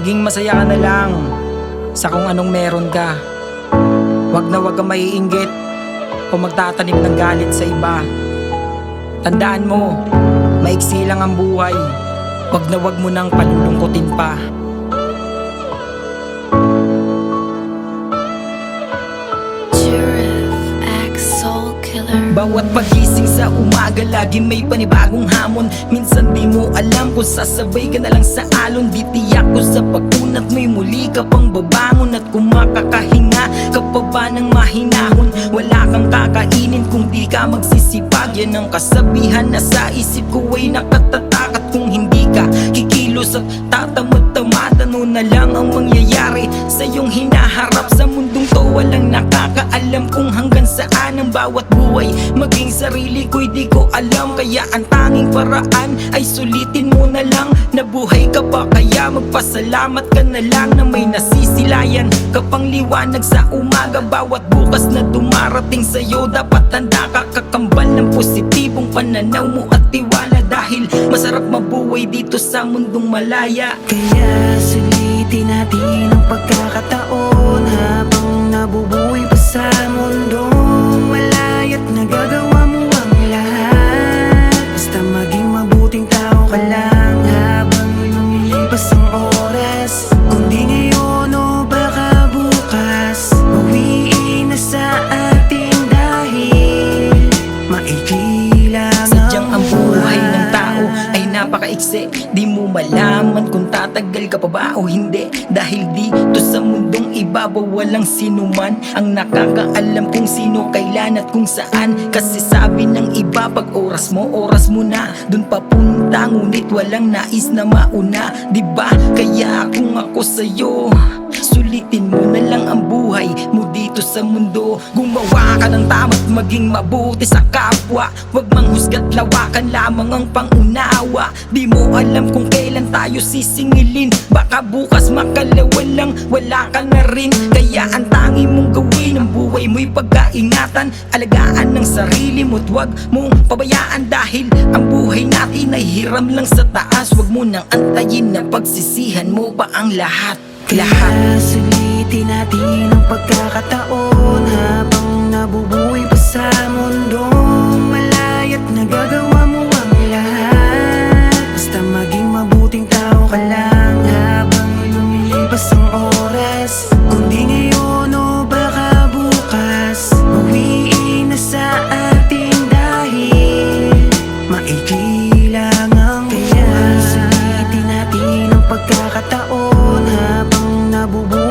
Maging masaya ka na lang sa kung anong meron ka. Wag na wag kang maiinggit o magtatanim ng galit sa iba. Tandaan mo, maiksi lang ang buhay. Wag na wag mo nang palulungkutin pa. Bawat pagising sa umaga, lagi may panibagong hamon. Minsan di mo alam kung sasabay ka na lang sa alon. Di tiyak ko sa pagkunat mo'y muli ka pang babangon. At kung makakahinga ka pa ba ng mahinahon, wala kang kakainin kung di ka magsisipag. Yan ang kasabihan na sa isip ko ay nakatatak. At kung hindi ka kikilos at tatamad-tamad, ano na lang ang mangyayari sa iyong hinaharap? Sa mundong to walang nakakaalam kung hanggang saan ang bawat buhay. Maging sarili ko'y di ko alam, kaya ang tanging paraan ay sulitin mo na lang. Nabuhay ka pa, kaya magpasalamat ka na lang na may nasisilayan ka pang liwanag sa umaga. Bawat bukas na dumarating sa'yo, dapat handa ka, kakambal ng positibong pananaw mo at tiwala. Dahil masarap mabuhay dito sa mundong malaya. Kaya sulitin natin ang pagkakataon habang nabubuhay pa sa mundong malaya. At nagagawa mo ang lahat, basta maging mabuting tao ka lang habang lumilipas ang oras. Kung di ngayon o baka bukas, bawiin na sa atin dahil maikli lang. Sadyang ang buhay ng tao ay napakaiksi. Di mo malaman kung tatagal ka pa ba o hindi. Dahil dito sa mundong ibabaw walang sinuman ang nakakaalam kung sino, kailan at kung saan. Kasi sabi ng iba, pag oras mo na dun papunta. Ngunit walang nais na mauna, diba? Kaya kung ako sa'yo, sulitin mo na lang ang buhay mo dito sa mundo. Gumawa ka ng tama't maging mabuti sa kapwa. Huwag manghusga't lawakan lamang ang pangunawa. Di mo alam kung kailan tayo sisingilin. Baka bukas makalawan lang, wala ka na rin. Kaya ang tangi mong gawin ang buhay mo'y pag-aingatan. Alagaan ng sarili mo't huwag mong pabayaan. Dahil ang buhay natin ay hiram lang sa taas. Huwag mo nang antayin na pagsisihan mo pa ang lahat. Kaya sulitin natin ang pagkakataon habang nabubuhay pa sa mundong malaya. At nagagawa mo ang lahat, basta maging mabuting tao ka lang habang lumilipas ang oras. Kung di ngayon o baka bukas, bawiin na sa atin dahil maikli lang ang buhay. Kaya sulitin natin ang pagkakataon habang nabubuhay